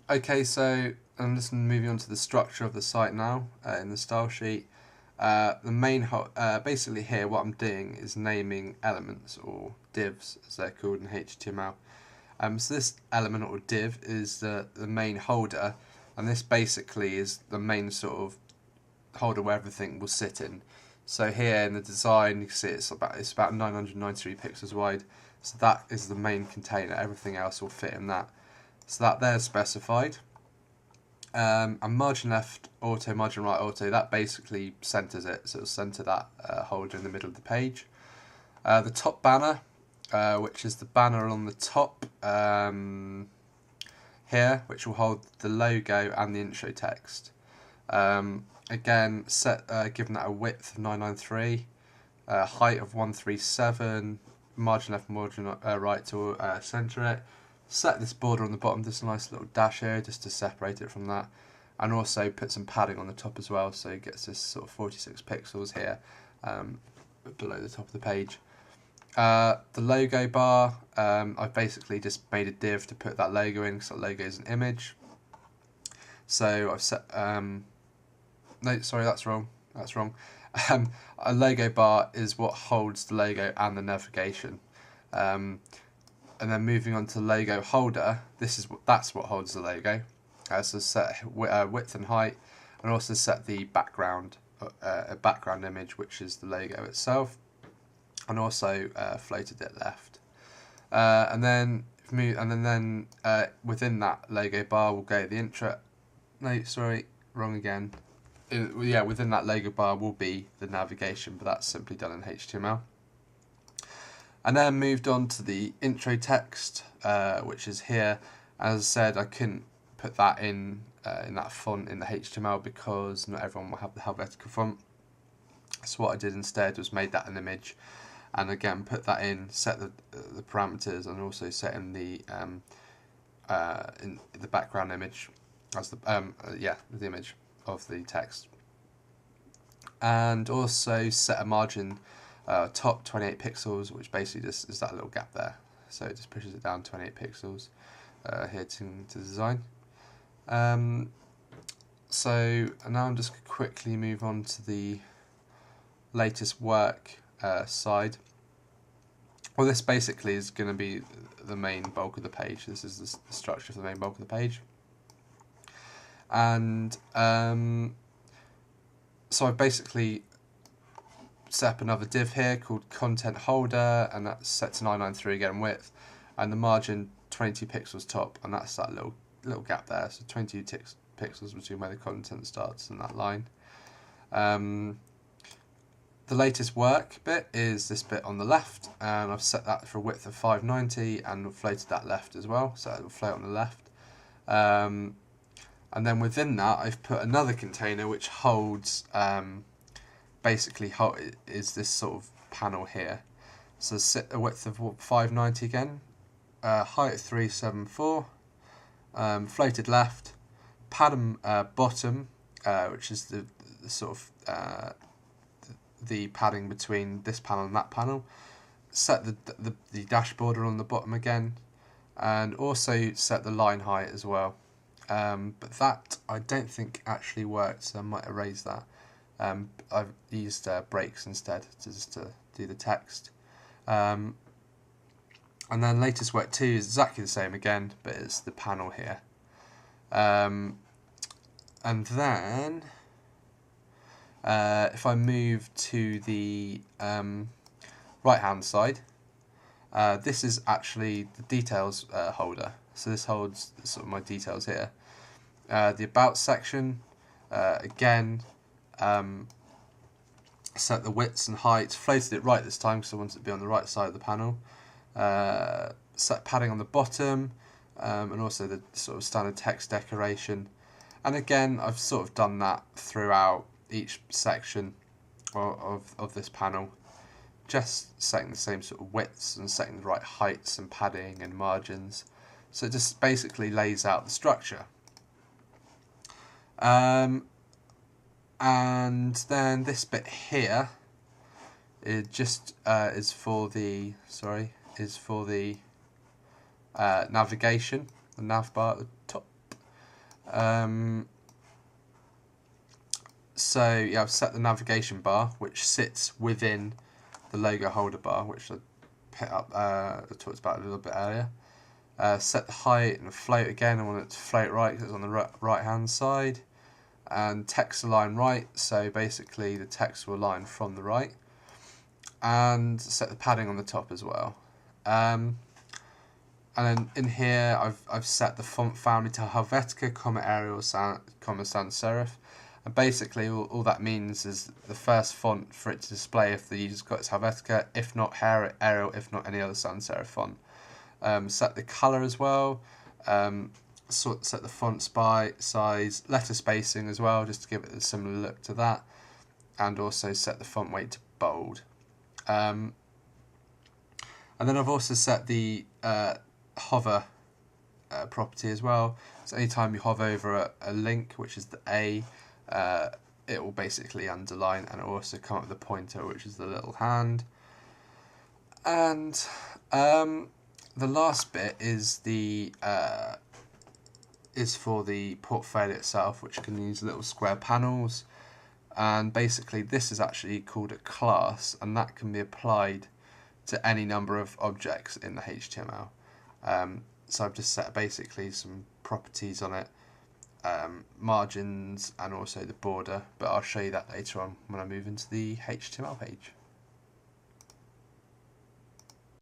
Okay, so I'm just moving on to the structure of the site now in the style sheet. The main basically here what I'm doing is naming elements or divs as they're called in HTML. So this element or div is the main holder, and this basically is the main sort of holder where everything will sit in. So here in the design you can see it's about 993 pixels wide. So that is the main container. Everything else will fit in that. So that there's specified. And margin left auto, margin right auto, that basically centers it, so it'll center that holder in the middle of the page. The top banner, which is the banner on the top here, which will hold the logo and the intro text. Again, given that a width of 993, height of 137, margin left, margin right to center it. Set this border on the bottom, just a nice little dash here just to separate it from that, and also put some padding on the top as well, so it gets this sort of 46 pixels here below the top of the page. The logo bar, I've basically just made a div to put that logo in because that logo is an image. So I've set, no, sorry, that's wrong. A logo bar is what holds the logo and the navigation. And then moving on to logo holder, that's what holds the logo. So set width and height, and also set the background, a background image, which is the logo itself, and also floated it left. And then within that logo bar will go the intro. No, sorry, wrong again. Within that logo bar will be the navigation, but that's simply done in HTML. And then moved on to the intro text, which is here. As I said, I couldn't put that in that font in the HTML because not everyone will have the Helvetica font. So what I did instead was made that an image, and again put that in, set the parameters, and also set in the background image as the image of the text, and also set a margin. Top 28 pixels, which basically just is that little gap there, so it just pushes it down 28 pixels here to design. So now I'm just going to quickly move on to the latest work side. Well, this basically is going to be the main bulk of the page. This is the structure of the main bulk of the page, and so I basically set up another div here called content holder, and that's set to 993 again width, and the margin 22 pixels top, and that's that little gap there, so 22 pixels between where the content starts and that line. The latest work bit is this bit on the left, and I've set that for a width of 590 and floated that left as well, so it will float on the left. And then within that I've put another container which holds basically is this sort of panel here. So set a width of 590 again, height of 374, floated left, pattern bottom, which is the sort of the padding between this panel and that panel. Set the dash border on the bottom again, and also set the line height as well. But that I don't think actually worked, so I might erase that. I've used breaks instead to do the text. And then latest work 2 is exactly the same again, but it's the panel here. And then if I move to the right hand side, this is actually the details holder. So this holds sort of my details here. The about section, again, set the widths and heights, floated it right this time because I wanted it to be on the right side of the panel. Set padding on the bottom, and also the sort of standard text decoration. And again, I've sort of done that throughout each section of this panel, just setting the same sort of widths and setting the right heights and padding and margins. So it just basically lays out the structure. And then this bit here, it just is for the navigation, the nav bar at the top. So yeah, I've set the navigation bar, which sits within the logo holder bar, which I talked about a little bit earlier. Set the height and float again. I want it to float right because it's on the right hand side. And text align right, so basically the text will align from the right. And set the padding on the top as well. And then in here, I've set the font family to Helvetica, Arial, Sans Serif. And basically, all that means is the first font for it to display if the user's got is Helvetica, if not Arial, if not any other sans serif font. Set the color as well. Set the font size, letter spacing as well, just to give it a similar look to that. And also set the font weight to bold. And then I've also set the hover property as well. So anytime you hover over a link, which is the A, it will basically underline, and it will also come up with the pointer, which is the little hand. And the last bit is for the portfolio itself, which can use little square panels. And basically this is actually called a class, and that can be applied to any number of objects in the HTML. So I've just set basically some properties on it, margins and also the border, but I'll show you that later on when I move into the HTML page.